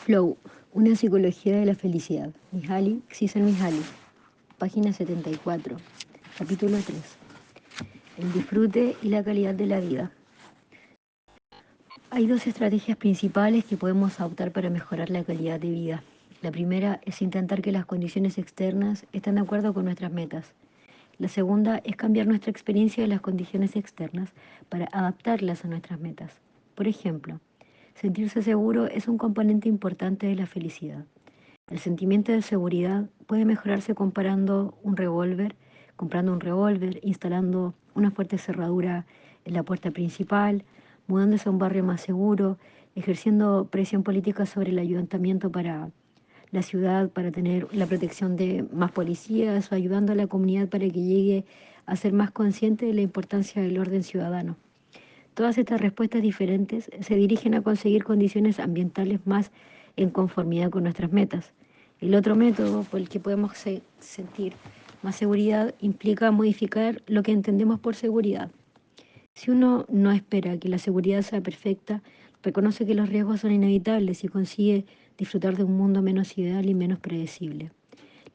Flow, una psicología de la felicidad. Mihaly Csikszentmihalyi, página 74, capítulo 3. El disfrute y la calidad de la vida. Hay dos estrategias principales que podemos adoptar para mejorar la calidad de vida. La primera es intentar que las condiciones externas estén de acuerdo con nuestras metas. La segunda es cambiar nuestra experiencia de las condiciones externas para adaptarlas a nuestras metas. Por ejemplo, sentirse seguro es un componente importante de la felicidad. El sentimiento de seguridad puede mejorarse comprando un revólver, instalando una fuerte cerradura en la puerta principal, mudándose a un barrio más seguro, ejerciendo presión política sobre el ayuntamiento para la ciudad para tener la protección de más policías o ayudando a la comunidad para que llegue a ser más consciente de la importancia del orden ciudadano. Todas estas respuestas diferentes se dirigen a conseguir condiciones ambientales más en conformidad con nuestras metas. El otro método por el que podemos sentir más seguridad implica modificar lo que entendemos por seguridad. Si uno no espera que la seguridad sea perfecta, reconoce que los riesgos son inevitables y consigue disfrutar de un mundo menos ideal y menos predecible.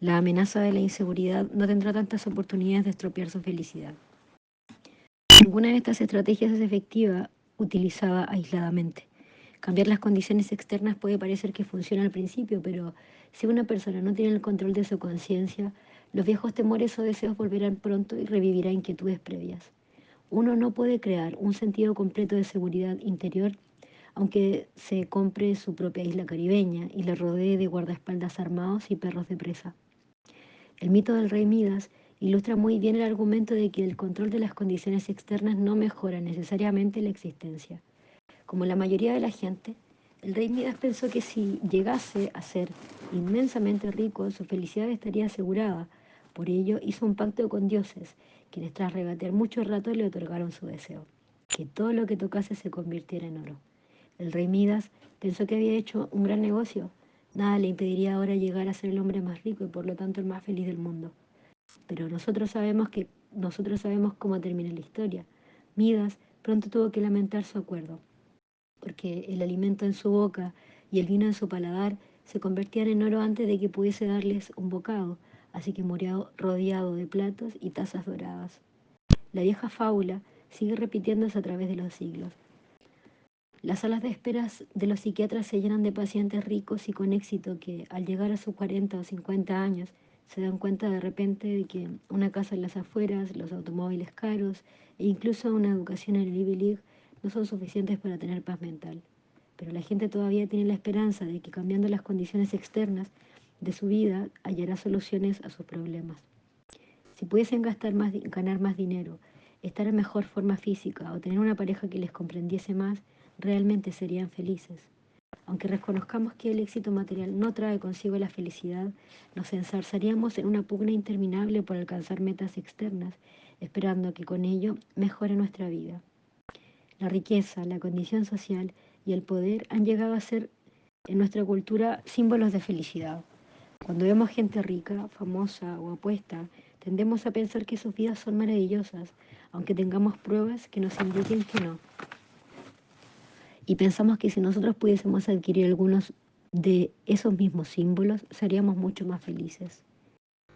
La amenaza de la inseguridad no tendrá tantas oportunidades de estropear su felicidad. Ninguna de estas estrategias es efectiva utilizada aisladamente. Cambiar las condiciones externas puede parecer que funciona al principio, pero si una persona no tiene el control de su conciencia, los viejos temores o deseos volverán pronto y revivirá inquietudes previas. Uno no puede crear un sentido completo de seguridad interior aunque se compre su propia isla caribeña y le rodee de guardaespaldas armados y perros de presa. El mito del rey Midas ilustra muy bien el argumento de que el control de las condiciones externas no mejora necesariamente la existencia. Como la mayoría de la gente, el rey Midas pensó que si llegase a ser inmensamente rico, su felicidad estaría asegurada. Por ello hizo un pacto con dioses, quienes tras regatear mucho rato le otorgaron su deseo, que todo lo que tocase se convirtiera en oro. El rey Midas pensó que había hecho un gran negocio. Nada le impediría ahora llegar a ser el hombre más rico y por lo tanto el más feliz del mundo. Pero nosotros sabemos cómo termina la historia. Midas pronto tuvo que lamentar su acuerdo, porque el alimento en su boca y el vino en su paladar se convertían en oro antes de que pudiese darles un bocado, así que murió rodeado de platos y tazas doradas. La vieja fábula sigue repitiéndose a través de los siglos. Las salas de esperas de los psiquiatras se llenan de pacientes ricos y con éxito que, al llegar a sus 40 o 50 años, se dan cuenta de repente de que una casa en las afueras, los automóviles caros e incluso una educación en el Ivy League no son suficientes para tener paz mental. Pero la gente todavía tiene la esperanza de que cambiando las condiciones externas de su vida hallará soluciones a sus problemas. Si pudiesen ganar más dinero, estar en mejor forma física o tener una pareja que les comprendiese más, realmente serían felices. Aunque reconozcamos que el éxito material no trae consigo la felicidad, nos ensarzaríamos en una pugna interminable por alcanzar metas externas, esperando que con ello mejore nuestra vida. La riqueza, la condición social y el poder han llegado a ser en nuestra cultura símbolos de felicidad. Cuando vemos gente rica, famosa o apuesta, tendemos a pensar que sus vidas son maravillosas, aunque tengamos pruebas que nos indiquen que no. Y pensamos que si nosotros pudiésemos adquirir algunos de esos mismos símbolos, seríamos mucho más felices.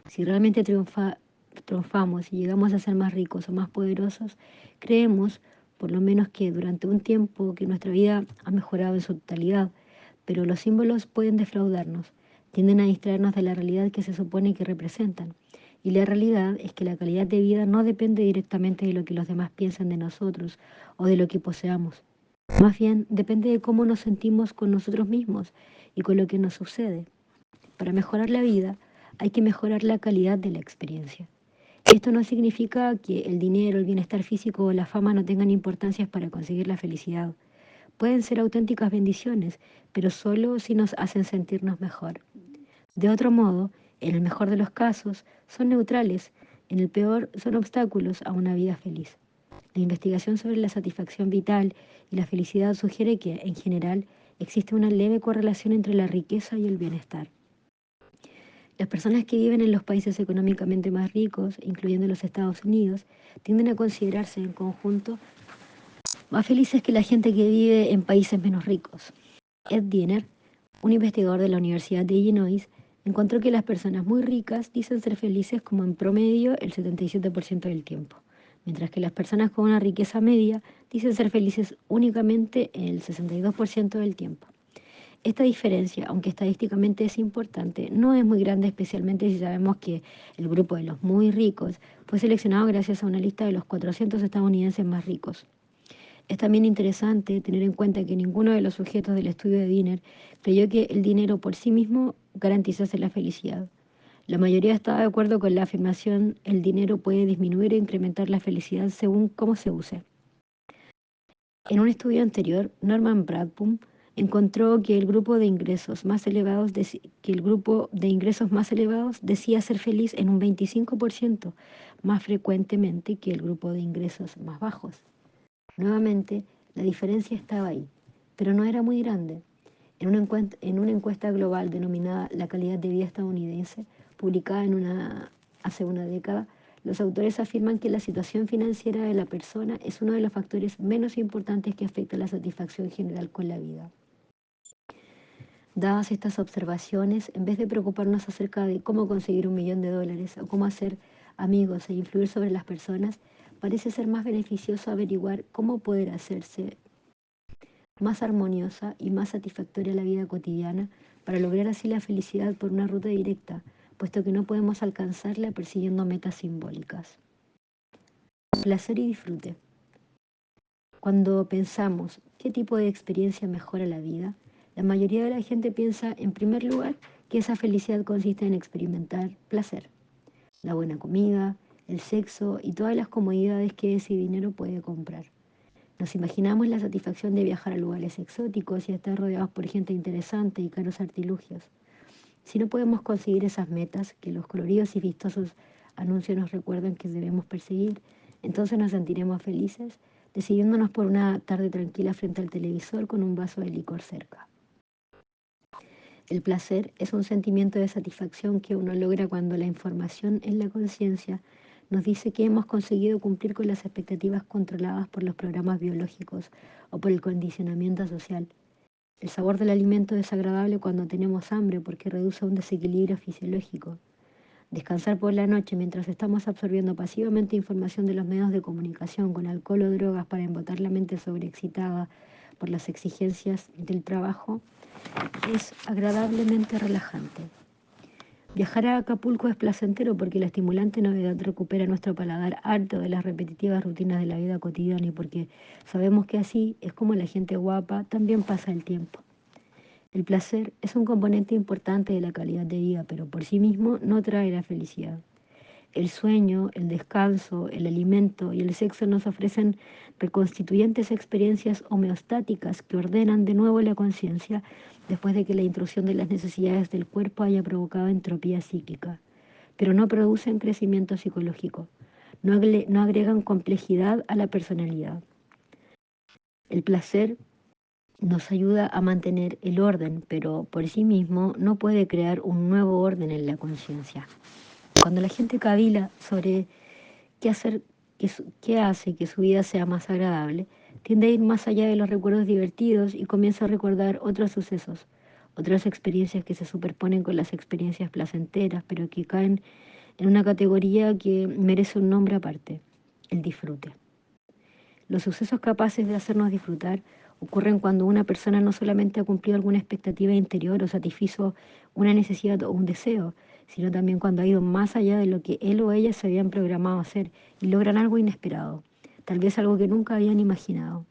Si realmente triunfamos y llegamos a ser más ricos o más poderosos, creemos, por lo menos que durante un tiempo, que nuestra vida ha mejorado en su totalidad, pero los símbolos pueden defraudarnos, tienden a distraernos de la realidad que se supone que representan. Y la realidad es que la calidad de vida no depende directamente de lo que los demás piensan de nosotros o de lo que poseamos. Más bien, depende de cómo nos sentimos con nosotros mismos y con lo que nos sucede. Para mejorar la vida, hay que mejorar la calidad de la experiencia. Esto no significa que el dinero, el bienestar físico o la fama no tengan importancia para conseguir la felicidad. Pueden ser auténticas bendiciones, pero solo si nos hacen sentirnos mejor. De otro modo, en el mejor de los casos, son neutrales, en el peor son obstáculos a una vida feliz. La investigación sobre la satisfacción vital y la felicidad sugiere que, en general, existe una leve correlación entre la riqueza y el bienestar. Las personas que viven en los países económicamente más ricos, incluyendo los Estados Unidos, tienden a considerarse en conjunto más felices que la gente que vive en países menos ricos. Ed Diener, Un investigador de la Universidad de Illinois encontró que las personas muy ricas dicen ser felices como en promedio el 77% del tiempo, mientras que las personas con una riqueza media dicen ser felices únicamente el 62% del tiempo. Esta diferencia, aunque estadísticamente es importante, no es muy grande, especialmente si sabemos que el grupo de los muy ricos fue seleccionado gracias a una lista de los 400 estadounidenses más ricos. Es también interesante tener en cuenta que ninguno de los sujetos del estudio de Wiener creyó que el dinero por sí mismo garantizase la felicidad. La mayoría estaba de acuerdo con la afirmación: el dinero puede disminuir e incrementar la felicidad según cómo se use. En un estudio anterior, Norman Bradburn encontró que el grupo de ingresos más elevados, decía ser feliz en un 25% más frecuentemente que el grupo de ingresos más bajos. Nuevamente, la diferencia estaba ahí, pero no era muy grande. En una encuesta global denominada La calidad de vida estadounidense, publicada hace una década, los autores afirman que la situación financiera de la persona es uno de los factores menos importantes que afecta la satisfacción general con la vida. Dadas estas observaciones, en vez de preocuparnos acerca de cómo conseguir $1.000.000 o cómo hacer amigos e influir sobre las personas, parece ser más beneficioso averiguar cómo poder hacerse más armoniosa y más satisfactoria la vida cotidiana para lograr así la felicidad por una ruta directa, puesto que no podemos alcanzarla persiguiendo metas simbólicas. Placer y disfrute. Cuando pensamos qué tipo de experiencia mejora la vida, la mayoría de la gente piensa, en primer lugar, que esa felicidad consiste en experimentar placer, la buena comida, el sexo y todas las comodidades que ese dinero puede comprar. Nos imaginamos la satisfacción de viajar a lugares exóticos y estar rodeados por gente interesante y caros artilugios. Si no podemos conseguir esas metas que los coloridos y vistosos anuncios nos recuerdan que debemos perseguir, entonces nos sentiremos felices, decidiéndonos por una tarde tranquila frente al televisor con un vaso de licor cerca. El placer es un sentimiento de satisfacción que uno logra cuando la información en la conciencia nos dice que hemos conseguido cumplir con las expectativas controladas por los programas biológicos o por el condicionamiento social. El sabor del alimento es agradable cuando tenemos hambre porque reduce un desequilibrio fisiológico. Descansar por la noche mientras estamos absorbiendo pasivamente información de los medios de comunicación con alcohol o drogas para embotar la mente sobreexcitada por las exigencias del trabajo es agradablemente relajante. Viajar a Acapulco es placentero porque la estimulante novedad recupera nuestro paladar harto de las repetitivas rutinas de la vida cotidiana y porque sabemos que así es como la gente guapa también pasa el tiempo. El placer es un componente importante de la calidad de vida, pero por sí mismo no trae la felicidad. El sueño, el descanso, el alimento y el sexo nos ofrecen reconstituyentes experiencias homeostáticas que ordenan de nuevo la conciencia después de que la intrusión de las necesidades del cuerpo haya provocado entropía psíquica, pero no producen crecimiento psicológico, no agregan complejidad a la personalidad. El placer nos ayuda a mantener el orden, pero por sí mismo no puede crear un nuevo orden en la conciencia. Cuando la gente cavila sobre qué hacer, qué hace que su vida sea más agradable, tiende a ir más allá de los recuerdos divertidos y comienza a recordar otros sucesos, otras experiencias que se superponen con las experiencias placenteras, pero que caen en una categoría que merece un nombre aparte: el disfrute. Los sucesos capaces de hacernos disfrutar ocurren cuando una persona no solamente ha cumplido alguna expectativa interior o satisfizo una necesidad o un deseo, sino también cuando ha ido más allá de lo que él o ella se habían programado hacer y logran algo inesperado, tal vez algo que nunca habían imaginado.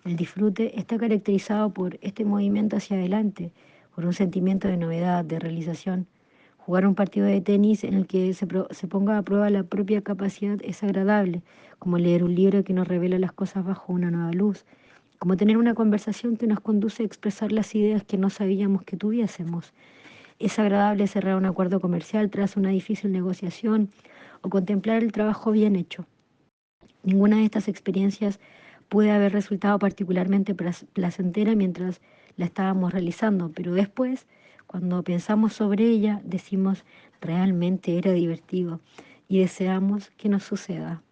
El disfrute está caracterizado por este movimiento hacia adelante, por un sentimiento de novedad, de realización. Jugar un partido de tenis en el que se ponga a prueba la propia capacidad es agradable, como leer un libro que nos revela las cosas bajo una nueva luz, como tener una conversación que nos conduce a expresar las ideas que no sabíamos que tuviésemos. Es agradable cerrar un acuerdo comercial tras una difícil negociación o contemplar el trabajo bien hecho. Ninguna de estas experiencias puede haber resultado particularmente placentera mientras la estábamos realizando, pero después, cuando pensamos sobre ella, decimos: realmente era divertido, y deseamos que nos suceda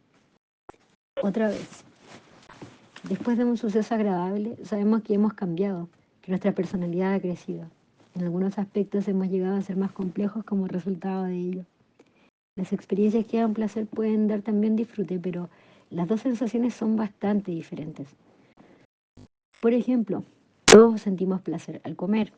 otra vez. Después de un suceso agradable, sabemos que hemos cambiado, nuestra personalidad ha crecido. En algunos aspectos hemos llegado a ser más complejos como resultado de ello. Las experiencias que dan placer pueden dar también disfrute, pero las dos sensaciones son bastante diferentes. Por ejemplo, todos sentimos placer al comer,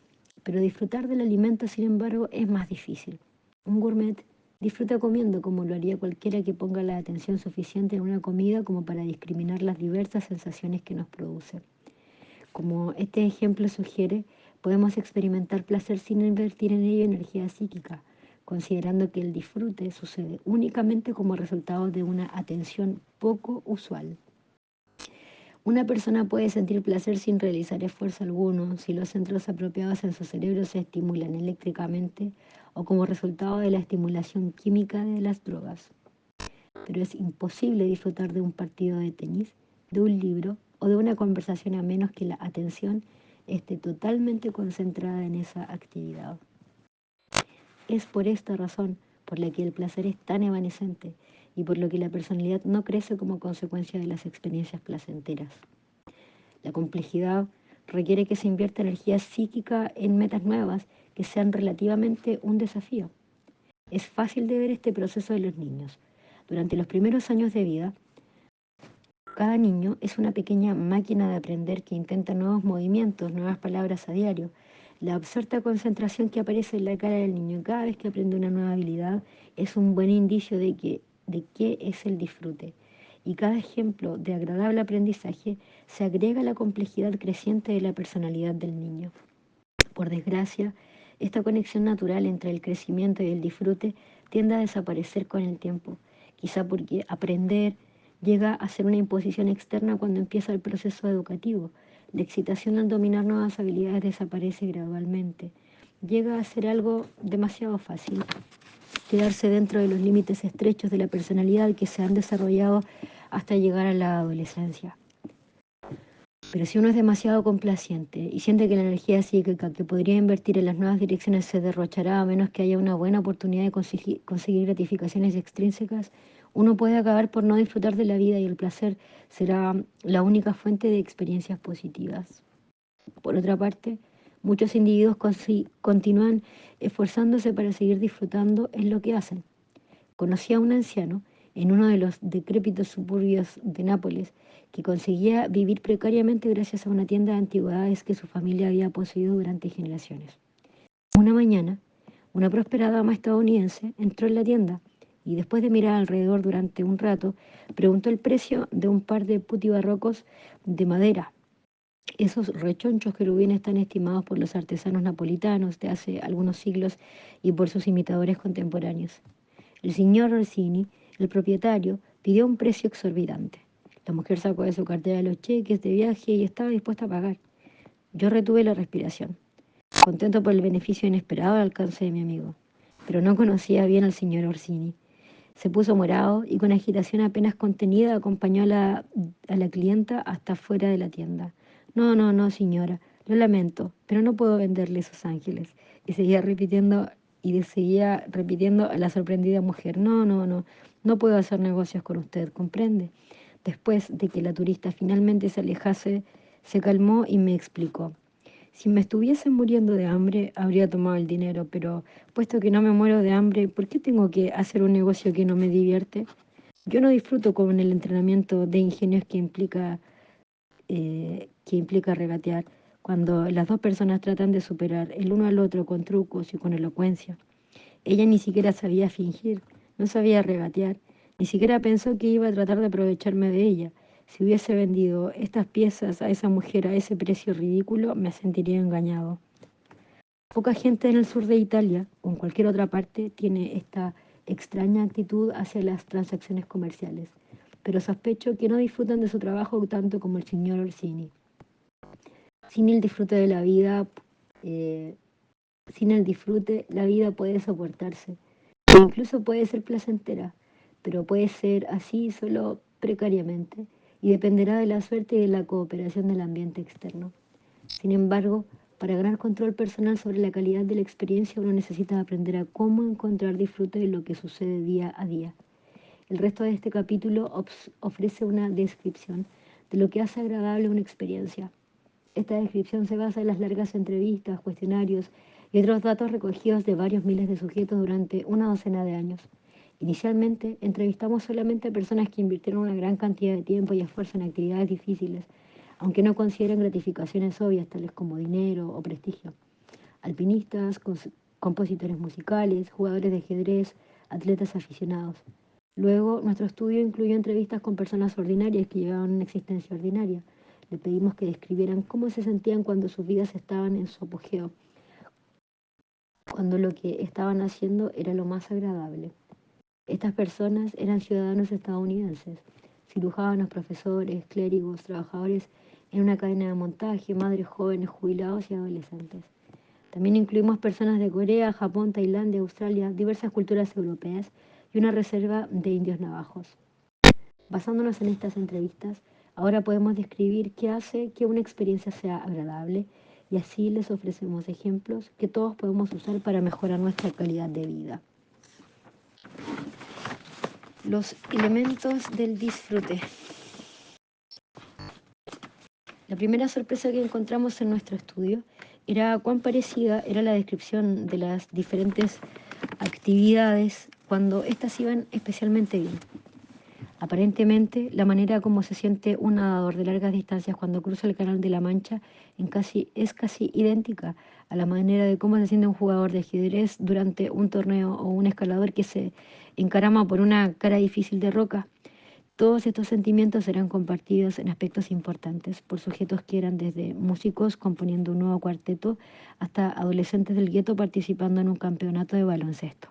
pero disfrutar del alimento, sin embargo, es más difícil. Un gourmet disfruta comiendo como lo haría cualquiera que ponga la atención suficiente en una comida como para discriminar las diversas sensaciones que nos produce. Como este ejemplo sugiere, podemos experimentar placer sin invertir en ello energía psíquica, considerando que el disfrute sucede únicamente como resultado de una atención poco usual. Una persona puede sentir placer sin realizar esfuerzo alguno si los centros apropiados en su cerebro se estimulan eléctricamente o como resultado de la estimulación química de las drogas. Pero es imposible disfrutar de un partido de tenis, de un libro o de una conversación a menos que la atención esté totalmente concentrada en esa actividad. Es por esta razón por la que el placer es tan evanescente y por lo que la personalidad no crece como consecuencia de las experiencias placenteras. La complejidad requiere que se invierta energía psíquica en metas nuevas que sean relativamente un desafío. Es fácil de ver este proceso de los niños. Durante los primeros años de vida, cada niño es una pequeña máquina de aprender que intenta nuevos movimientos, nuevas palabras a diario. La absorta concentración que aparece en la cara del niño cada vez que aprende una nueva habilidad es un buen indicio de qué es el disfrute. Y cada ejemplo de agradable aprendizaje se agrega a la complejidad creciente de la personalidad del niño. Por desgracia, esta conexión natural entre el crecimiento y el disfrute tiende a desaparecer con el tiempo, quizá porque aprender llega a ser una imposición externa cuando empieza el proceso educativo. La excitación al dominar nuevas habilidades desaparece gradualmente. Llega a ser algo demasiado fácil, quedarse dentro de los límites estrechos de la personalidad que se han desarrollado hasta llegar a la adolescencia. Pero si uno es demasiado complaciente y siente que la energía psíquica que podría invertir en las nuevas direcciones se derrochará a menos que haya una buena oportunidad de conseguir gratificaciones extrínsecas, uno puede acabar por no disfrutar de la vida y el placer será la única fuente de experiencias positivas. Por otra parte, muchos individuos continúan esforzándose para seguir disfrutando en lo que hacen. Conocí a un anciano en uno de los decrépitos suburbios de Nápoles que conseguía vivir precariamente gracias a una tienda de antigüedades que su familia había poseído durante generaciones. Una mañana, una próspera dama estadounidense entró en la tienda y después de mirar alrededor durante un rato, preguntó el precio de un par de putti barrocos de madera. Esos rechonchos querubines tan estimados por los artesanos napolitanos de hace algunos siglos y por sus imitadores contemporáneos. El señor Orsini, el propietario, pidió un precio exorbitante. La mujer sacó de su cartera los cheques de viaje y estaba dispuesta a pagar. Yo retuve la respiración, contento por el beneficio inesperado al alcance de mi amigo. Pero no conocía bien al señor Orsini. Se puso morado y con agitación apenas contenida acompañó a la clienta hasta fuera de la tienda. No, no, no, señora, lo lamento, pero no puedo venderle esos ángeles. Seguía repitiendo a la sorprendida mujer. No, no, no, no puedo hacer negocios con usted, ¿comprende? Después de que la turista finalmente se alejase, se calmó y me explicó. Si me estuviese muriendo de hambre, habría tomado el dinero, pero puesto que no me muero de hambre, ¿por qué tengo que hacer un negocio que no me divierte? Yo no disfruto con el entrenamiento de ingenios que implica regatear, cuando las dos personas tratan de superar el uno al otro con trucos y con elocuencia. Ella ni siquiera sabía fingir, no sabía regatear, ni siquiera pensó que iba a tratar de aprovecharme de ella. Si hubiese vendido estas piezas a esa mujer a ese precio ridículo, me sentiría engañado. Poca gente en el sur de Italia o en cualquier otra parte tiene esta extraña actitud hacia las transacciones comerciales, pero sospecho que no disfrutan de su trabajo tanto como el señor Orsini. Sin el disfrute de la vida, eh, Sin el disfrute, la vida puede soportarse, e incluso puede ser placentera, pero puede ser así solo precariamente y dependerá de la suerte y de la cooperación del ambiente externo. Sin embargo, para ganar control personal sobre la calidad de la experiencia, uno necesita aprender a cómo encontrar disfrute de lo que sucede día a día. El resto de este capítulo ofrece una descripción de lo que hace agradable una experiencia. Esta descripción se basa en las largas entrevistas, cuestionarios y otros datos recogidos de varios miles de sujetos durante una docena de años. Inicialmente, entrevistamos solamente a personas que invirtieron una gran cantidad de tiempo y esfuerzo en actividades difíciles, aunque no consideren gratificaciones obvias tales como dinero o prestigio. Alpinistas, compositores musicales, jugadores de ajedrez, atletas aficionados. Luego, nuestro estudio incluyó entrevistas con personas ordinarias que llevaban una existencia ordinaria. Le pedimos que describieran cómo se sentían cuando sus vidas estaban en su apogeo, cuando lo que estaban haciendo era lo más agradable. Estas personas eran ciudadanos estadounidenses, cirujanos, profesores, clérigos, trabajadores en una cadena de montaje, madres jóvenes, jubilados y adolescentes. También incluimos personas de Corea, Japón, Tailandia, Australia, diversas culturas europeas y una reserva de indios navajos. Basándonos en estas entrevistas, ahora podemos describir qué hace que una experiencia sea agradable y así les ofrecemos ejemplos que todos podemos usar para mejorar nuestra calidad de vida. Los elementos del disfrute. La primera sorpresa que encontramos en nuestro estudio era cuán parecida era la descripción de las diferentes actividades cuando éstas iban especialmente bien. Aparentemente, la manera como se siente un nadador de largas distancias cuando cruza el Canal de la Mancha es casi idéntica a la manera de cómo se siente un jugador de ajedrez durante un torneo o un escalador que se encarama por una cara difícil de roca. Todos estos sentimientos eran compartidos en aspectos importantes por sujetos que eran desde músicos componiendo un nuevo cuarteto hasta adolescentes del gueto participando en un campeonato de baloncesto.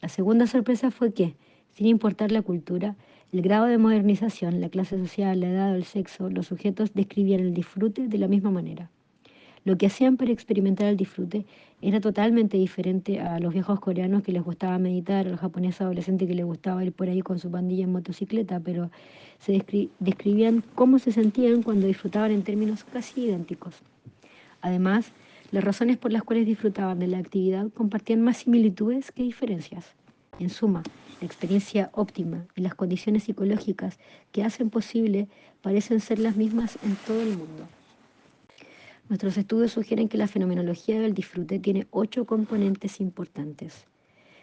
La segunda sorpresa fue que, sin importar la cultura, el grado de modernización, la clase social, la edad o el sexo, los sujetos describían el disfrute de la misma manera. Lo que hacían para experimentar el disfrute era totalmente diferente a los viejos coreanos que les gustaba meditar, a los japoneses adolescentes que les gustaba ir por ahí con su pandilla en motocicleta, pero se describían cómo se sentían cuando disfrutaban en términos casi idénticos. Además, las razones por las cuales disfrutaban de la actividad compartían más similitudes que diferencias. En suma, la experiencia óptima y las condiciones psicológicas que hacen posible parecen ser las mismas en todo el mundo. Nuestros estudios sugieren que la fenomenología del disfrute tiene 8 componentes importantes.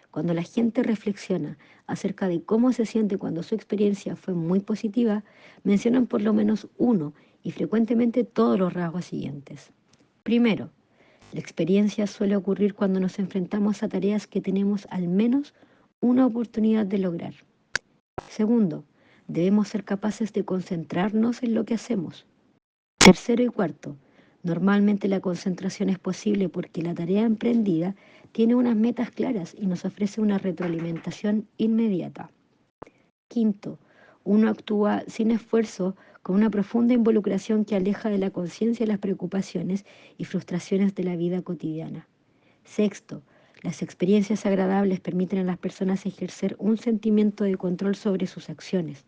Cuando la gente reflexiona acerca de cómo se siente cuando su experiencia fue muy positiva, mencionan por lo menos uno y frecuentemente todos los rasgos siguientes. Primero, la experiencia suele ocurrir cuando nos enfrentamos a tareas que tenemos al menos una oportunidad de lograr. Segundo, debemos ser capaces de concentrarnos en lo que hacemos. Tercero y cuarto, normalmente la concentración es posible porque la tarea emprendida tiene unas metas claras y nos ofrece una retroalimentación inmediata. Quinto, uno actúa sin esfuerzo con una profunda involucración que aleja de la conciencia las preocupaciones y frustraciones de la vida cotidiana. Sexto, las experiencias agradables permiten a las personas ejercer un sentimiento de control sobre sus acciones.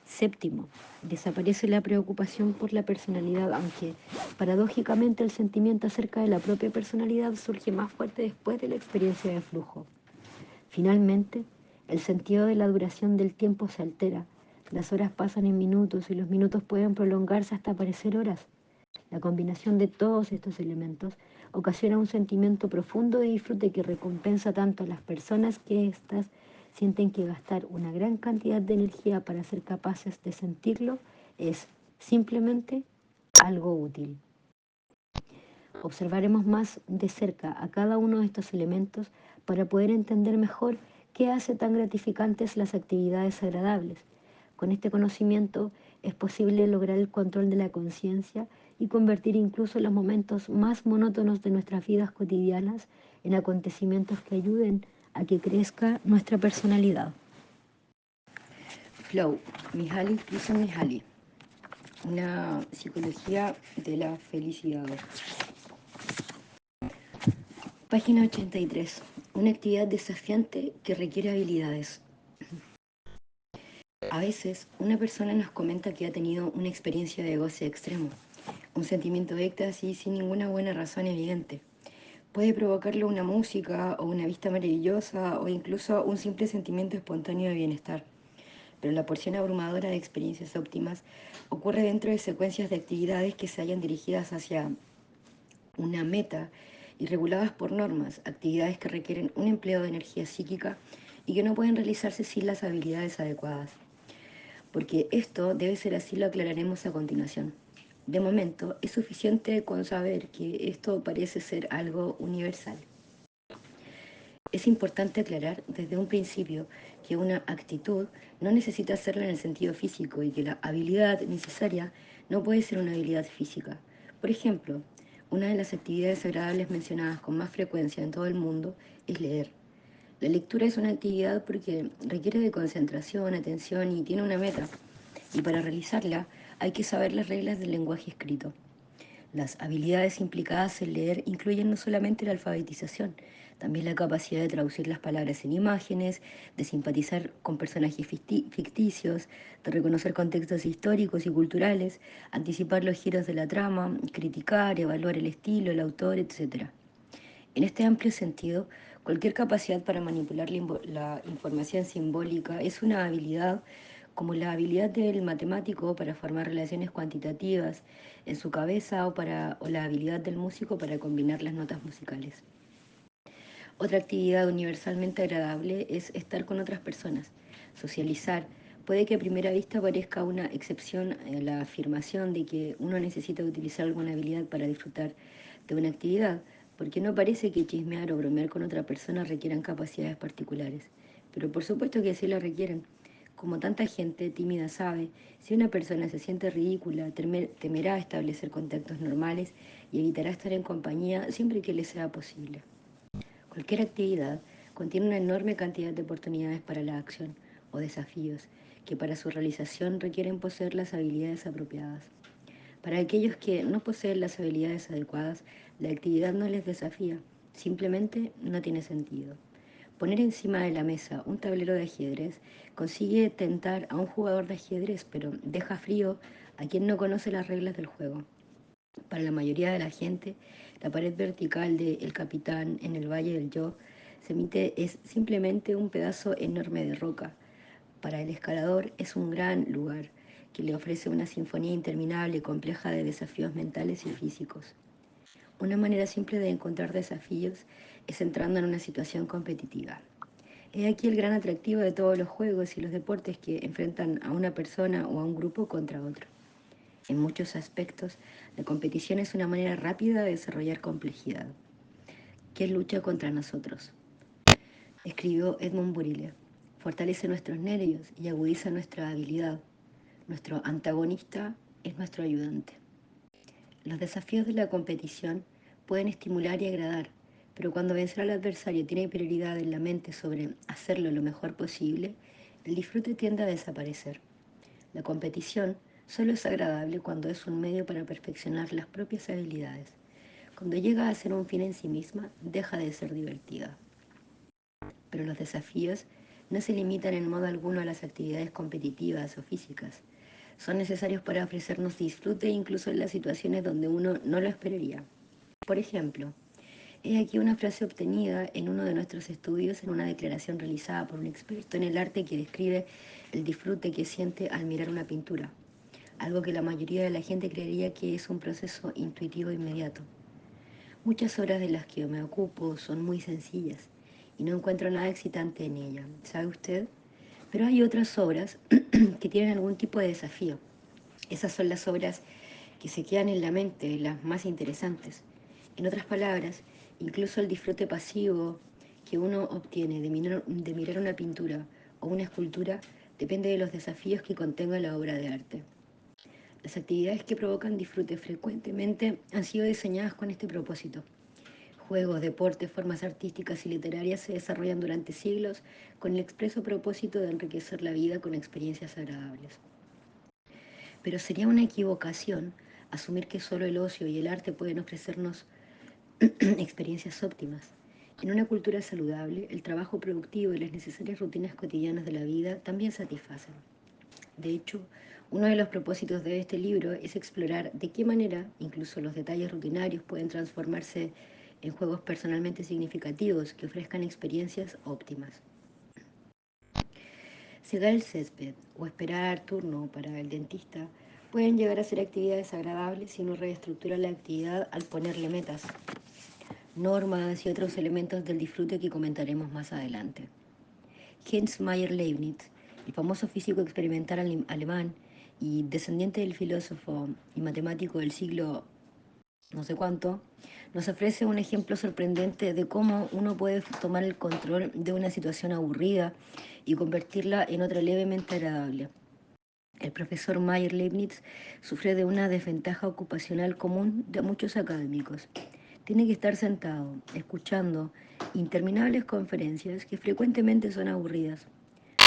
Séptimo, desaparece la preocupación por la personalidad, aunque paradójicamente el sentimiento acerca de la propia personalidad surge más fuerte después de la experiencia de flujo. Finalmente, el sentido de la duración del tiempo se altera. Las horas pasan en minutos y los minutos pueden prolongarse hasta parecer horas. La combinación de todos estos elementos ocasiona un sentimiento profundo de disfrute que recompensa tanto a las personas que éstas sienten que gastar una gran cantidad de energía para ser capaces de sentirlo es simplemente algo útil. Observaremos más de cerca a cada uno de estos elementos para poder entender mejor qué hace tan gratificantes las actividades agradables. Con este conocimiento es posible lograr el control de la conciencia y convertir incluso los momentos más monótonos de nuestras vidas cotidianas en acontecimientos que ayuden a que crezca nuestra personalidad. Flow, Mihaly Csikszentmihalyi, una psicología de la felicidad. Página 83. Una actividad desafiante que requiere habilidades. A veces, una persona nos comenta que ha tenido una experiencia de goce extremo, un sentimiento de éxtasis sin ninguna buena razón evidente. Puede provocarlo una música o una vista maravillosa o incluso un simple sentimiento espontáneo de bienestar. pero la porción abrumadora de experiencias óptimas ocurre dentro de secuencias de actividades que se hayan dirigidas hacia una meta y reguladas por normas, actividades que requieren un empleo de energía psíquica y que no pueden realizarse sin las habilidades adecuadas. Porque esto debe ser así, lo aclararemos a continuación. De momento, es suficiente con saber que esto parece ser algo universal. Es importante aclarar desde un principio que una actitud no necesita hacerla en el sentido físico y que la habilidad necesaria no puede ser una habilidad física. Por ejemplo, una de las actividades agradables mencionadas con más frecuencia en todo el mundo es leer. La lectura es una actividad porque requiere de concentración, atención y tiene una meta. Y para realizarla hay que saber las reglas del lenguaje escrito. Las habilidades implicadas en leer incluyen no solamente la alfabetización, también la capacidad de traducir las palabras en imágenes, de simpatizar con personajes ficticios, de reconocer contextos históricos y culturales, anticipar los giros de la trama, criticar, evaluar el estilo, el autor, etc. En este amplio sentido, cualquier capacidad para manipular la información simbólica es una habilidad como la habilidad del matemático para formar relaciones cuantitativas en su cabeza o la habilidad del músico para combinar las notas musicales. Otra actividad universalmente agradable es estar con otras personas, socializar. Puede que a primera vista parezca una excepción la afirmación de que uno necesita utilizar alguna habilidad para disfrutar de una actividad, porque no parece que chismear o bromear con otra persona requieran capacidades particulares. Pero por supuesto que sí la requieren. Como tanta gente tímida sabe, si una persona se siente ridícula, temerá establecer contactos normales y evitará estar en compañía siempre que le sea posible. Cualquier actividad contiene una enorme cantidad de oportunidades para la acción o desafíos que para su realización requieren poseer las habilidades apropiadas. Para aquellos que no poseen las habilidades adecuadas, la actividad no les desafía, simplemente no tiene sentido. Poner encima de la mesa un tablero de ajedrez consigue tentar a un jugador de ajedrez, pero deja frío a quien no conoce las reglas del juego. Para la mayoría de la gente, la pared vertical de El Capitán en el Valle del Yo es simplemente un pedazo enorme de roca. Para el escalador es un gran lugar que le ofrece una sinfonía interminable y compleja de desafíos mentales y físicos. Una manera simple de encontrar desafíos es entrando en una situación competitiva. He aquí el gran atractivo de todos los juegos y los deportes que enfrentan a una persona o a un grupo contra otro. En muchos aspectos, la competición es una manera rápida de desarrollar complejidad. ¿Quién lucha contra nosotros? Escribió Edmund Burille. Fortalece nuestros nervios y agudiza nuestra habilidad. Nuestro antagonista es nuestro ayudante. Los desafíos de la competición pueden estimular y agradar, pero cuando vencer al adversario tiene prioridad en la mente sobre hacerlo lo mejor posible, el disfrute tiende a desaparecer. La competición solo es agradable cuando es un medio para perfeccionar las propias habilidades. Cuando llega a ser un fin en sí misma, deja de ser divertida. Pero los desafíos no se limitan en modo alguno a las actividades competitivas o físicas. Son necesarios para ofrecernos disfrute incluso en las situaciones donde uno no lo esperaría. Por ejemplo, he aquí una frase obtenida en uno de nuestros estudios en una declaración realizada por un experto en el arte que describe el disfrute que siente al mirar una pintura, algo que la mayoría de la gente creería que es un proceso intuitivo inmediato. Muchas obras de las que me ocupo son muy sencillas y no encuentro nada excitante en ellas, ¿sabe usted? Pero hay otras obras que tienen algún tipo de desafío. Esas son las obras que se quedan en la mente, las más interesantes. En otras palabras, incluso el disfrute pasivo que uno obtiene de mirar una pintura o una escultura depende de los desafíos que contenga la obra de arte. Las actividades que provocan disfrute frecuentemente han sido diseñadas con este propósito. Juegos, deportes, formas artísticas y literarias se desarrollan durante siglos con el expreso propósito de enriquecer la vida con experiencias agradables. Pero sería una equivocación asumir que solo el ocio y el arte pueden ofrecernos experiencias óptimas. En una cultura saludable, el trabajo productivo y las necesarias rutinas cotidianas de la vida también satisfacen. De hecho, uno de los propósitos de este libro es explorar de qué manera incluso los detalles rutinarios pueden transformarse en juegos personalmente significativos que ofrezcan experiencias óptimas. Segar el césped o esperar turno para el dentista pueden llegar a ser actividades agradables si uno reestructura la actividad al ponerle metas, normas y otros elementos del disfrute que comentaremos más adelante. Hans Mayer Leibniz, el famoso físico experimental alemán y descendiente del filósofo y matemático del siglo no sé cuánto, nos ofrece un ejemplo sorprendente de cómo uno puede tomar el control de una situación aburrida y convertirla en otra levemente agradable. El profesor Mayer Leibniz sufre de una desventaja ocupacional común de muchos académicos. Tiene que estar sentado, escuchando interminables conferencias que frecuentemente son aburridas.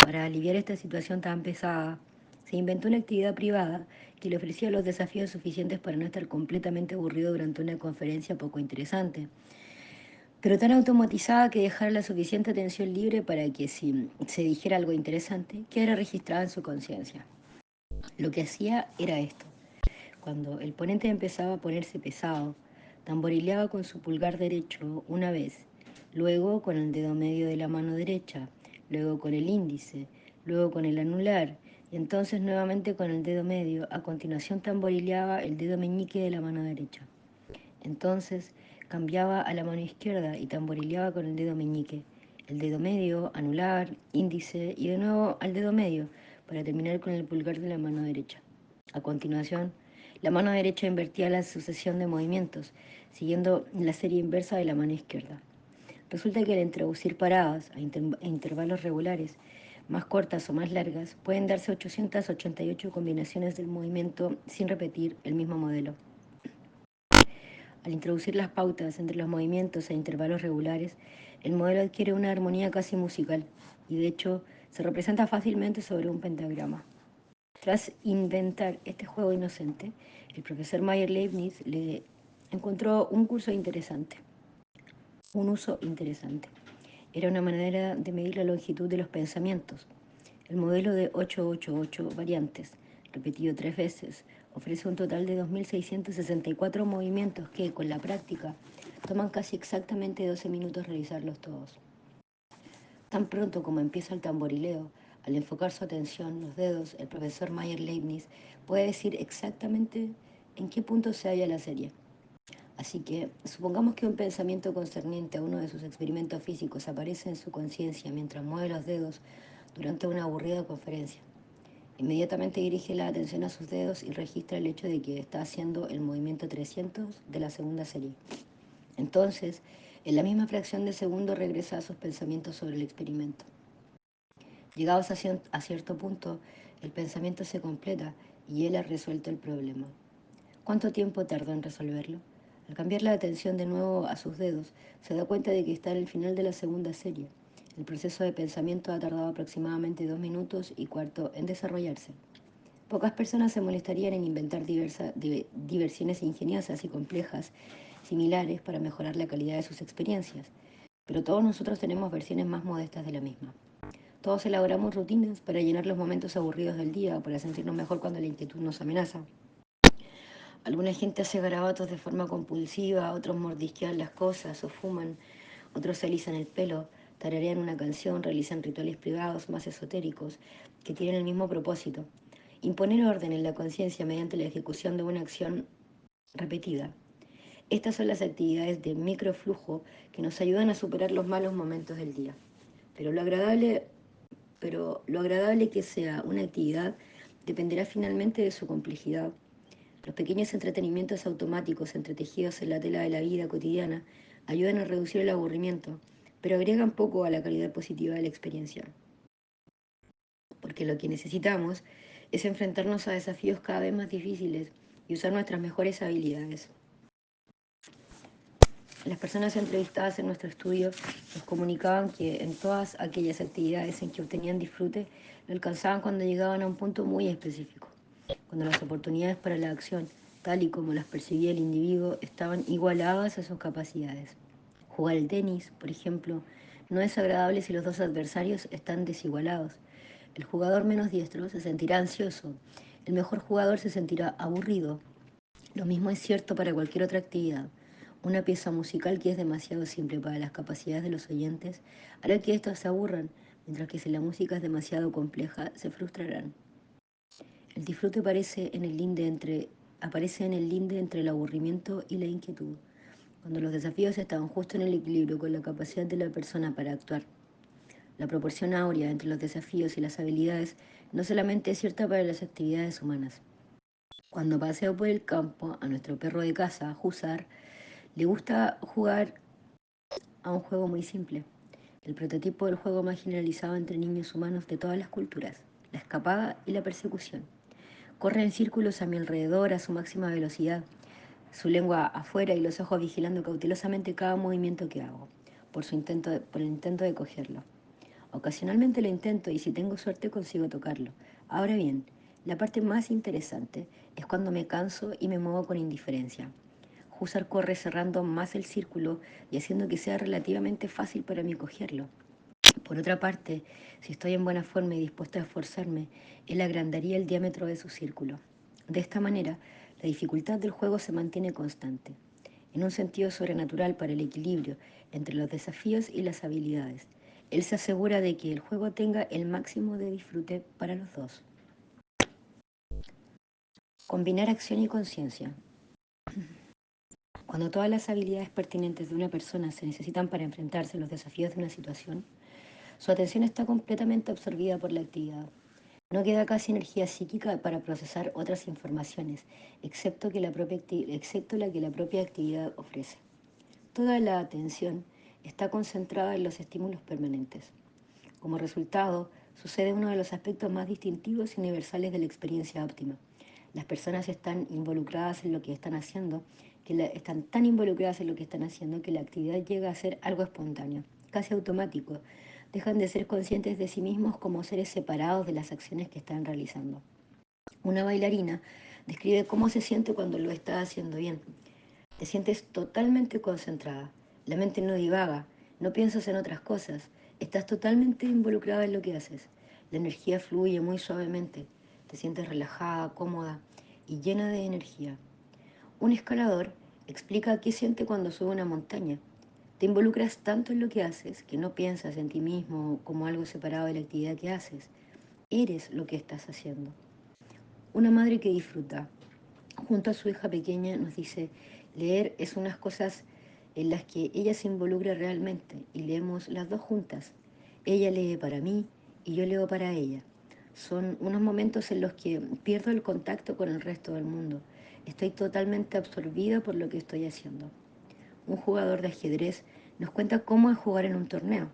Para aliviar esta situación tan pesada, se inventó una actividad privada que le ofrecía los desafíos suficientes para no estar completamente aburrido durante una conferencia poco interesante, pero tan automatizada que dejara la suficiente atención libre para que si se dijera algo interesante, quedara registrada en su conciencia. Lo que hacía era esto. Cuando el ponente empezaba a ponerse pesado, tamborileaba con su pulgar derecho una vez, luego con el dedo medio de la mano derecha, luego con el índice, luego con el anular, y entonces nuevamente con el dedo medio. A continuación tamborileaba el dedo meñique de la mano derecha. Entonces cambiaba a la mano izquierda y tamborileaba con el dedo meñique, el dedo medio, anular, índice y de nuevo al dedo medio para terminar con el pulgar de la mano derecha. A continuación, la mano derecha invertía la sucesión de movimientos, siguiendo la serie inversa de la mano izquierda. Resulta que al introducir paradas a intervalos regulares, más cortas o más largas, pueden darse 888 combinaciones del movimiento sin repetir el mismo modelo. Al introducir las pautas entre los movimientos e intervalos regulares, el modelo adquiere una armonía casi musical y de hecho se representa fácilmente sobre un pentagrama. Tras inventar este juego inocente, el profesor Mayer Leibniz le encontró un uso interesante. Era una manera de medir la longitud de los pensamientos. El modelo de 888 variantes, repetido 3 veces, ofrece un total de 2.664 movimientos que, con la práctica, toman casi exactamente 12 minutos realizarlos todos. Tan pronto como empieza el tamborileo, al enfocar su atención, los dedos, el profesor Mayer Leibniz puede decir exactamente en qué punto se halla la serie. Así que, supongamos que un pensamiento concerniente a uno de sus experimentos físicos aparece en su conciencia mientras mueve los dedos durante una aburrida conferencia. Inmediatamente dirige la atención a sus dedos y registra el hecho de que está haciendo el movimiento 300 de la segunda serie. Entonces, en la misma fracción de segundo regresa a sus pensamientos sobre el experimento. Llegados a cierto punto, el pensamiento se completa y él ha resuelto el problema. ¿Cuánto tiempo tardó en resolverlo? Al cambiar la atención de nuevo a sus dedos, se da cuenta de que está en el final de la segunda serie. El proceso de pensamiento ha tardado aproximadamente 2 minutos y cuarto en desarrollarse. Pocas personas se molestarían en inventar diversiones ingeniosas y complejas similares para mejorar la calidad de sus experiencias, pero todos nosotros tenemos versiones más modestas de la misma. Todos elaboramos rutinas para llenar los momentos aburridos del día o para sentirnos mejor cuando la inquietud nos amenaza. Alguna gente hace garabatos de forma compulsiva, otros mordisquean las cosas o fuman, otros se alisan el pelo, tararean una canción, realizan rituales privados más esotéricos que tienen el mismo propósito: imponer orden en la conciencia mediante la ejecución de una acción repetida. Estas son las actividades de microflujo que nos ayudan a superar los malos momentos del día. Pero lo agradable, pero lo agradable que sea una actividad dependerá finalmente de su complejidad. Los pequeños entretenimientos automáticos entretejidos en la tela de la vida cotidiana ayudan a reducir el aburrimiento, pero agregan poco a la calidad positiva de la experiencia, porque lo que necesitamos es enfrentarnos a desafíos cada vez más difíciles y usar nuestras mejores habilidades. Las personas entrevistadas en nuestro estudio nos comunicaban que en todas aquellas actividades en que obtenían disfrute, lo alcanzaban cuando llegaban a un punto muy específico, cuando las oportunidades para la acción, tal y como las percibía el individuo, estaban igualadas a sus capacidades. Jugar al tenis, por ejemplo, no es agradable si los dos adversarios están desigualados. El jugador menos diestro se sentirá ansioso, el mejor jugador se sentirá aburrido. Lo mismo es cierto para cualquier otra actividad. Una pieza musical que es demasiado simple para las capacidades de los oyentes hará que estos se aburran, mientras que si la música es demasiado compleja, se frustrarán. El disfrute aparece en el linde entre el aburrimiento y la inquietud, cuando los desafíos están justo en el equilibrio con la capacidad de la persona para actuar. La proporción áurea entre los desafíos y las habilidades no solamente es cierta para las actividades humanas. Cuando paseo por el campo, a nuestro perro de casa, Husar, le gusta jugar a un juego muy simple, el prototipo del juego más generalizado entre niños humanos de todas las culturas, la escapada y la persecución. Corre en círculos a mi alrededor a su máxima velocidad, su lengua afuera y los ojos vigilando cautelosamente cada movimiento que hago, por el intento de cogerlo. Ocasionalmente lo intento y si tengo suerte consigo tocarlo. Ahora bien, la parte más interesante es cuando me canso y me muevo con indiferencia. Husar corre cerrando más el círculo y haciendo que sea relativamente fácil para mí cogerlo. Por otra parte, si estoy en buena forma y dispuesta a esforzarme, él agrandaría el diámetro de su círculo. De esta manera, la dificultad del juego se mantiene constante, en un sentido sobrenatural para el equilibrio entre los desafíos y las habilidades. Él se asegura de que el juego tenga el máximo de disfrute para los dos. Combinar acción y conciencia. Cuando todas las habilidades pertinentes de una persona se necesitan para enfrentarse a los desafíos de una situación, su atención está completamente absorbida por la actividad. No queda casi energía psíquica para procesar otras informaciones, excepto la que la propia actividad ofrece. Toda la atención está concentrada en los estímulos permanentes. Como resultado, sucede uno de los aspectos más distintivos y universales de la experiencia óptima. Las personas están involucradas en lo que están haciendo, están tan involucradas en lo que están haciendo que la actividad llega a ser algo espontáneo, casi automático. Dejan de ser conscientes de sí mismos como seres separados de las acciones que están realizando. Una bailarina describe cómo se siente cuando lo está haciendo bien. Te sientes totalmente concentrada, la mente no divaga, no piensas en otras cosas, estás totalmente involucrada en lo que haces. La energía fluye muy suavemente, te sientes relajada, cómoda y llena de energía. Un escalador explica qué siente cuando sube una montaña. Te involucras tanto en lo que haces que no piensas en ti mismo como algo separado de la actividad que haces. Eres lo que estás haciendo. Una madre que disfruta junto a su hija pequeña nos dice, leer es unas cosas en las que ella se involucra realmente y leemos las dos juntas. Ella lee para mí y yo leo para ella. Son unos momentos en los que pierdo el contacto con el resto del mundo. Estoy totalmente absorbida por lo que estoy haciendo. Un jugador de ajedrez nos cuenta cómo es jugar en un torneo.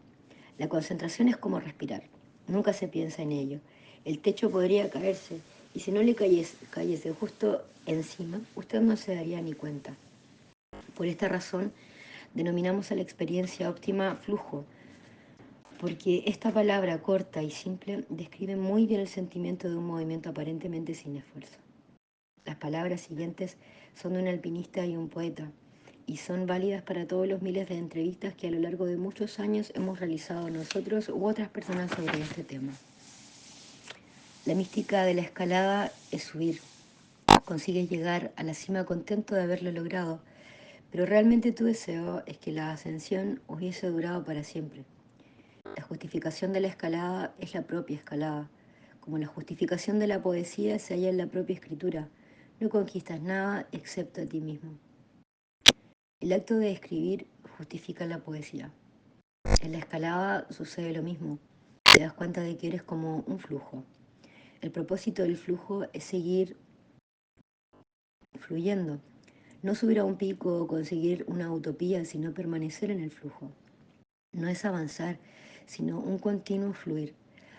La concentración es como respirar. Nunca se piensa en ello. El techo podría caerse y si no le cayese justo encima, usted no se daría ni cuenta. Por esta razón, denominamos a la experiencia óptima flujo, porque esta palabra corta y simple describe muy bien el sentimiento de un movimiento aparentemente sin esfuerzo. Las palabras siguientes son de un alpinista y un poeta, y son válidas para todos los miles de entrevistas que a lo largo de muchos años hemos realizado nosotros u otras personas sobre este tema. La mística de la escalada es subir. Consigues llegar a la cima contento de haberlo logrado, pero realmente tu deseo es que la ascensión hubiese durado para siempre. La justificación de la escalada es la propia escalada, como la justificación de la poesía se halla en la propia escritura. No conquistas nada excepto a ti mismo. El acto de escribir justifica la poesía. En la escalada sucede lo mismo. Te das cuenta de que eres como un flujo. El propósito del flujo es seguir fluyendo, no subir a un pico o conseguir una utopía, sino permanecer en el flujo. No es avanzar, sino un continuo fluir.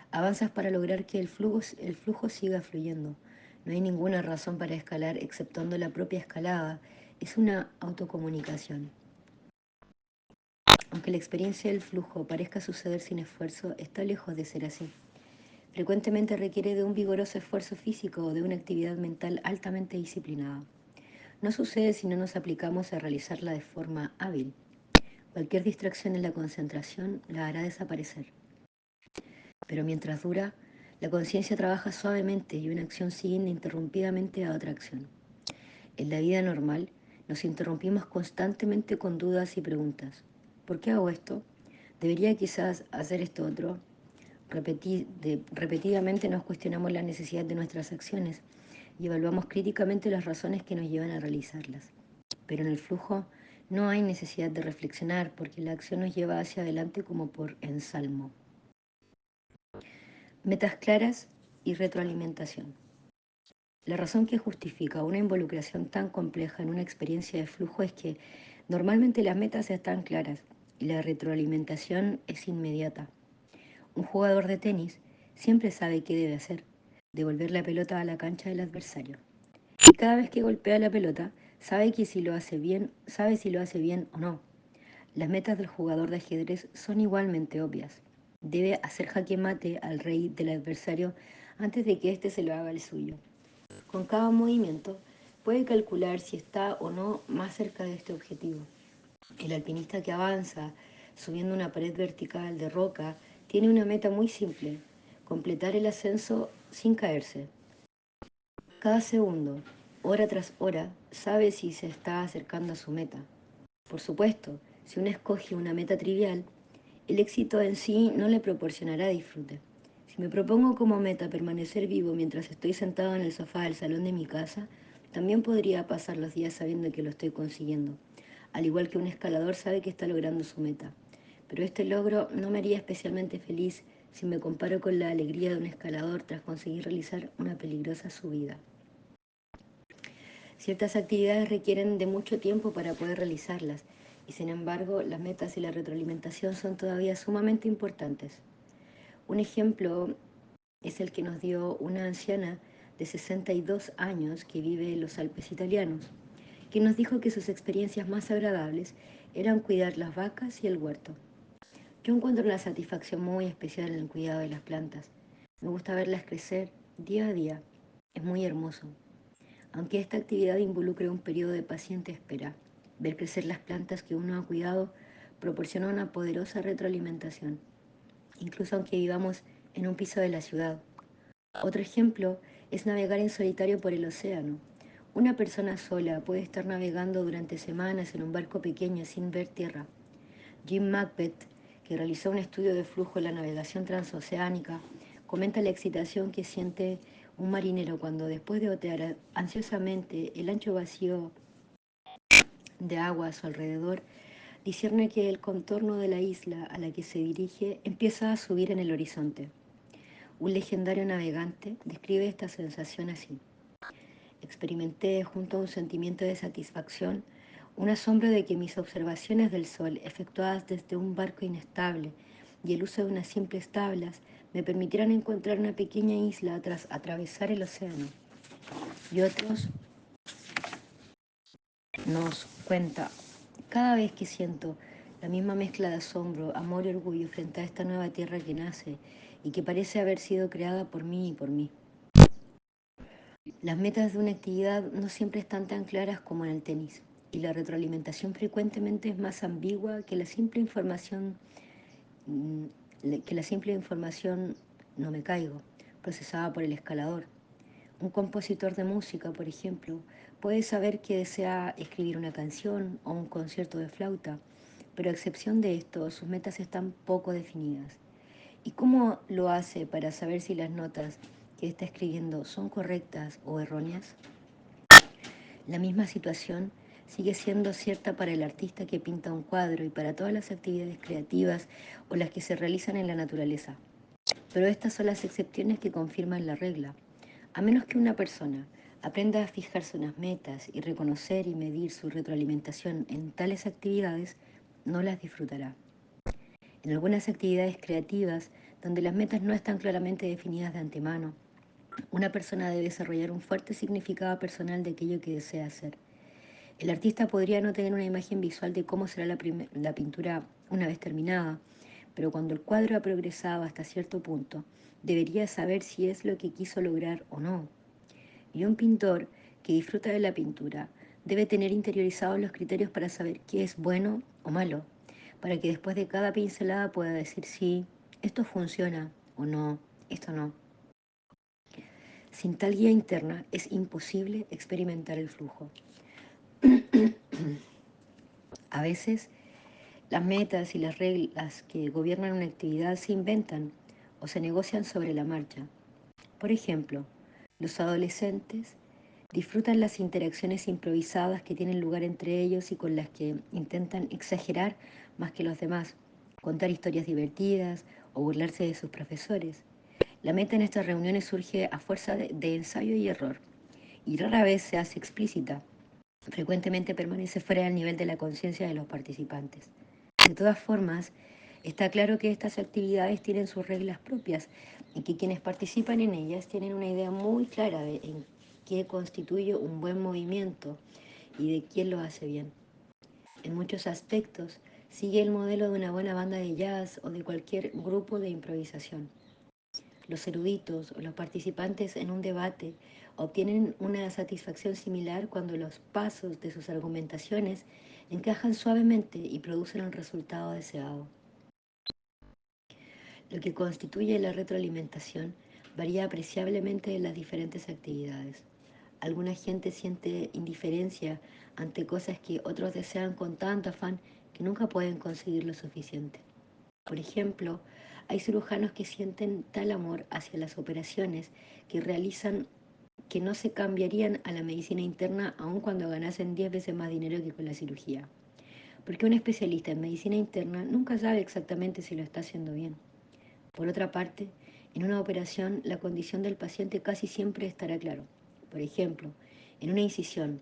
Avanzas para lograr que el flujo siga fluyendo. No hay ninguna razón para escalar exceptuando la propia escalada. Es una autocomunicación. Aunque la experiencia del flujo parezca suceder sin esfuerzo, está lejos de ser así. Frecuentemente requiere de un vigoroso esfuerzo físico o de una actividad mental altamente disciplinada. No sucede si no nos aplicamos a realizarla de forma hábil. Cualquier distracción en la concentración la hará desaparecer. Pero mientras dura, la conciencia trabaja suavemente y una acción sigue ininterrumpidamente a otra acción. En la vida normal, nos interrumpimos constantemente con dudas y preguntas. ¿Por qué hago esto? ¿Debería quizás hacer esto otro? repetidamente nos cuestionamos la necesidad de nuestras acciones y evaluamos críticamente las razones que nos llevan a realizarlas. Pero en el flujo no hay necesidad de reflexionar porque la acción nos lleva hacia adelante como por ensalmo. Metas claras y retroalimentación. La razón que justifica una involucración tan compleja en una experiencia de flujo es que normalmente las metas están claras y la retroalimentación es inmediata. Un jugador de tenis siempre sabe qué debe hacer, devolver la pelota a la cancha del adversario. Y cada vez que golpea la pelota, sabe si lo hace bien o no. Las metas del jugador de ajedrez son igualmente obvias. Debe hacer jaque mate al rey del adversario antes de que éste se lo haga el suyo. Con cada movimiento puede calcular si está o no más cerca de este objetivo. El alpinista que avanza subiendo una pared vertical de roca tiene una meta muy simple: completar el ascenso sin caerse. Cada segundo, hora tras hora, sabe si se está acercando a su meta. Por supuesto, si uno escoge una meta trivial, el éxito en sí no le proporcionará disfrute. Si me propongo como meta permanecer vivo mientras estoy sentado en el sofá del salón de mi casa, también podría pasar los días sabiendo que lo estoy consiguiendo, al igual que un escalador sabe que está logrando su meta. Pero este logro no me haría especialmente feliz si me comparo con la alegría de un escalador tras conseguir realizar una peligrosa subida. Ciertas actividades requieren de mucho tiempo para poder realizarlas y sin embargo las metas y la retroalimentación son todavía sumamente importantes. Un ejemplo es el que nos dio una anciana de 62 años que vive en los Alpes italianos, que nos dijo que sus experiencias más agradables eran cuidar las vacas y el huerto. Yo encuentro una satisfacción muy especial en el cuidado de las plantas. Me gusta verlas crecer día a día. Es muy hermoso. Aunque esta actividad involucre un periodo de paciente espera, ver crecer las plantas que uno ha cuidado proporciona una poderosa retroalimentación, incluso aunque vivamos en un piso de la ciudad. Otro ejemplo es navegar en solitario por el océano. Una persona sola puede estar navegando durante semanas en un barco pequeño sin ver tierra. Jim Macbeth, que realizó un estudio de flujo en la navegación transoceánica, comenta la excitación que siente un marinero cuando, después de otear ansiosamente el ancho vacío de agua a su alrededor, discierne que el contorno de la isla a la que se dirige empieza a subir en el horizonte. Un legendario navegante describe esta sensación así: experimenté, junto a un sentimiento de satisfacción, un asombro de que mis observaciones del sol, efectuadas desde un barco inestable y el uso de unas simples tablas, me permitieran encontrar una pequeña isla tras atravesar el océano. Y otros nos cuenta: cada vez que siento la misma mezcla de asombro, amor y orgullo frente a esta nueva tierra que nace y que parece haber sido creada por mí y por mí. Las metas de una actividad no siempre están tan claras como en el tenis, y la retroalimentación frecuentemente es más ambigua que la simple información no me caigo, procesada por el escalador. Un compositor de música, por ejemplo, puede saber que desea escribir una canción o un concierto de flauta, pero a excepción de esto, sus metas están poco definidas. ¿Y cómo lo hace para saber si las notas que está escribiendo son correctas o erróneas? La misma situación sigue siendo cierta para el artista que pinta un cuadro y para todas las actividades creativas o las que se realizan en la naturaleza. Pero estas son las excepciones que confirman la regla. A menos que una persona aprenda a fijarse unas metas y reconocer y medir su retroalimentación en tales actividades, no las disfrutará. En algunas actividades creativas, donde las metas no están claramente definidas de antemano, una persona debe desarrollar un fuerte significado personal de aquello que desea hacer. El artista podría no tener una imagen visual de cómo será la pintura una vez terminada, pero cuando el cuadro ha progresado hasta cierto punto, debería saber si es lo que quiso lograr o no. Y un pintor que disfruta de la pintura debe tener interiorizados los criterios para saber qué es bueno o malo, para que después de cada pincelada pueda decir sí, esto funciona o no, esto no. Sin tal guía interna es imposible experimentar el flujo. A veces las metas y las reglas que gobiernan una actividad se inventan o se negocian sobre la marcha. Por ejemplo, los adolescentes disfrutan las interacciones improvisadas que tienen lugar entre ellos y con las que intentan exagerar más que los demás, contar historias divertidas o burlarse de sus profesores. La meta en estas reuniones surge a fuerza de ensayo y error y rara vez se hace explícita. Frecuentemente permanece fuera del nivel de la conciencia de los participantes. De todas formas, está claro que estas actividades tienen sus reglas propias y que quienes participan en ellas tienen una idea muy clara de en qué constituye un buen movimiento y de quién lo hace bien. En muchos aspectos, sigue el modelo de una buena banda de jazz o de cualquier grupo de improvisación. Los eruditos o los participantes en un debate obtienen una satisfacción similar cuando los pasos de sus argumentaciones encajan suavemente y producen el resultado deseado. Lo que constituye la retroalimentación varía apreciablemente en las diferentes actividades. Alguna gente siente indiferencia ante cosas que otros desean con tanto afán que nunca pueden conseguir lo suficiente. Por ejemplo, hay cirujanos que sienten tal amor hacia las operaciones que realizan que no se cambiarían a la medicina interna aun cuando ganasen 10 veces más dinero que con la cirugía. Porque un especialista en medicina interna nunca sabe exactamente si lo está haciendo bien. Por otra parte, en una operación la condición del paciente casi siempre estará claro. Por ejemplo, en una incisión,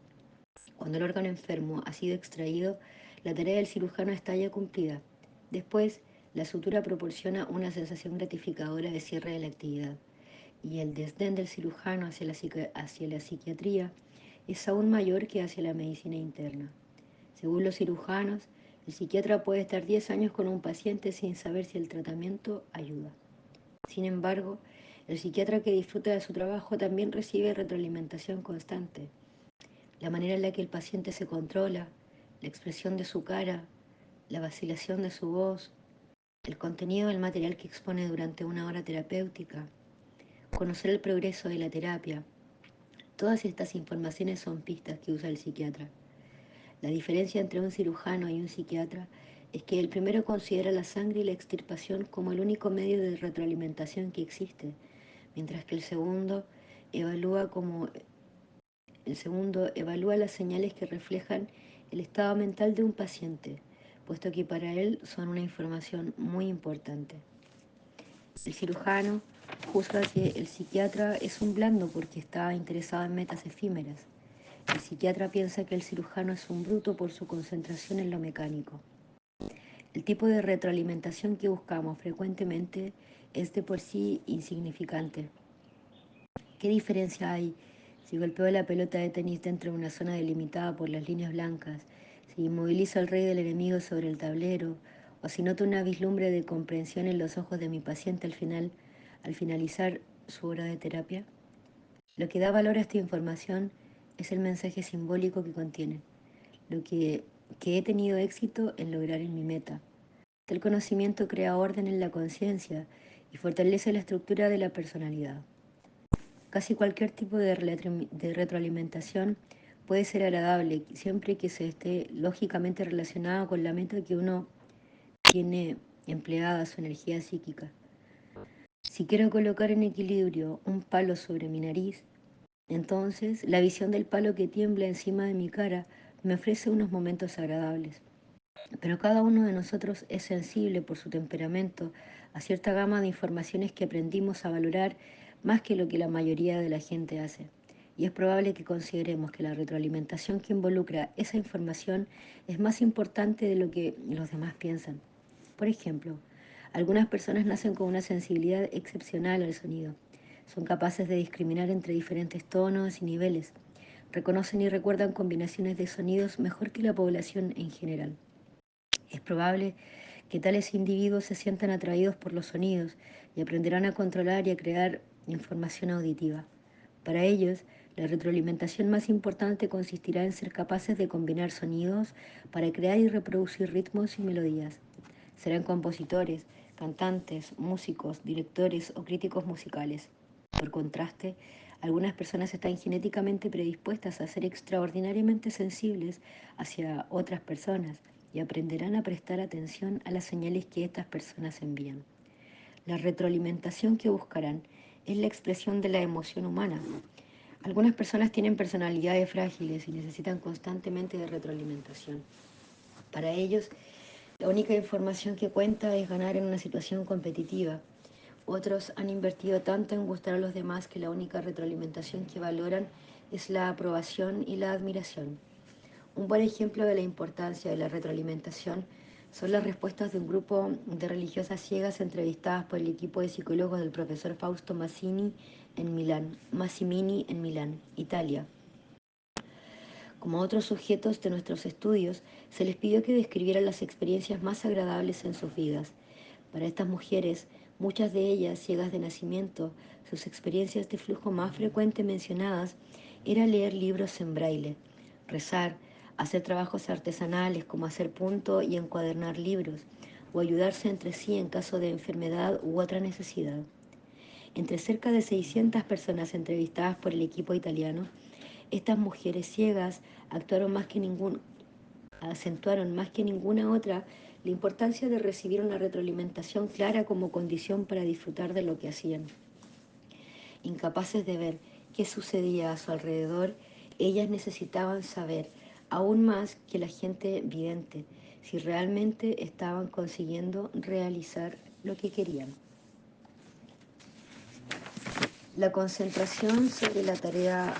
cuando el órgano enfermo ha sido extraído, la tarea del cirujano está ya cumplida. Después, la sutura proporciona una sensación gratificadora de cierre de la actividad y el desdén del cirujano hacia la psiquiatría es aún mayor que hacia la medicina interna. Según los cirujanos, el psiquiatra puede estar 10 años con un paciente sin saber si el tratamiento ayuda. Sin embargo, el psiquiatra que disfruta de su trabajo también recibe retroalimentación constante. La manera en la que el paciente se controla, la expresión de su cara, la vacilación de su voz, el contenido del material que expone durante una hora terapéutica, conocer el progreso de la terapia. Todas estas informaciones son pistas que usa el psiquiatra. La diferencia entre un cirujano y un psiquiatra es que el primero considera la sangre y la extirpación como el único medio de retroalimentación que existe, mientras que evalúa como el segundo evalúa las señales que reflejan el estado mental de un paciente, puesto que para él son una información muy importante. El cirujano juzga que el psiquiatra es un blando porque está interesado en metas efímeras. El psiquiatra piensa que el cirujano es un bruto por su concentración en lo mecánico. El tipo de retroalimentación que buscamos frecuentemente es de por sí insignificante. ¿Qué diferencia hay si golpeo la pelota de tenis dentro de una zona delimitada por las líneas blancas, si inmovilizo al rey del enemigo sobre el tablero, o si noto una vislumbre de comprensión en los ojos de mi paciente al finalizar su hora de terapia? Lo que da valor a esta información es el mensaje simbólico que contiene, lo que he tenido éxito en lograr en mi meta. Tal conocimiento crea orden en la conciencia y fortalece la estructura de la personalidad. Casi cualquier tipo de retroalimentación puede ser agradable siempre que se esté lógicamente relacionada con la meta que uno tiene empleada su energía psíquica. Si quiero colocar en equilibrio un palo sobre mi nariz, entonces la visión del palo que tiembla encima de mi cara me ofrece unos momentos agradables. Pero cada uno de nosotros es sensible por su temperamento a cierta gama de informaciones que aprendimos a valorar más que lo que la mayoría de la gente hace. Y es probable que consideremos que la retroalimentación que involucra esa información es más importante de lo que los demás piensan. Por ejemplo, algunas personas nacen con una sensibilidad excepcional al sonido. Son capaces de discriminar entre diferentes tonos y niveles. Reconocen y recuerdan combinaciones de sonidos mejor que la población en general. Es probable que tales individuos se sientan atraídos por los sonidos y aprenderán a controlar y a crear información auditiva. Para ellos, la retroalimentación más importante consistirá en ser capaces de combinar sonidos para crear y reproducir ritmos y melodías. Serán compositores, cantantes, músicos, directores o críticos musicales. Por contraste, algunas personas están genéticamente predispuestas a ser extraordinariamente sensibles hacia otras personas y aprenderán a prestar atención a las señales que estas personas envían. La retroalimentación que buscarán es la expresión de la emoción humana. Algunas personas tienen personalidades frágiles y necesitan constantemente de retroalimentación. Para ellos, la única información que cuenta es ganar en una situación competitiva. Otros han invertido tanto en gustar a los demás que la única retroalimentación que valoran es la aprobación y la admiración. Un buen ejemplo de la importancia de la retroalimentación son las respuestas de un grupo de religiosas ciegas entrevistadas por el equipo de psicólogos del profesor Fausto Massimini en Milán, Italia. Como otros sujetos de nuestros estudios, se les pidió que describieran las experiencias más agradables en sus vidas. Para estas mujeres, muchas de ellas ciegas de nacimiento, sus experiencias de flujo más frecuente mencionadas era leer libros en braille, rezar, hacer trabajos artesanales como hacer punto y encuadernar libros, o ayudarse entre sí en caso de enfermedad u otra necesidad. Entre cerca de 600 personas entrevistadas por el equipo italiano, estas mujeres ciegas acentuaron más que ninguna otra la importancia de recibir una retroalimentación clara como condición para disfrutar de lo que hacían. Incapaces de ver qué sucedía a su alrededor, ellas necesitaban saber, aún más que la gente vidente, si realmente estaban consiguiendo realizar lo que querían. La concentración sobre la tarea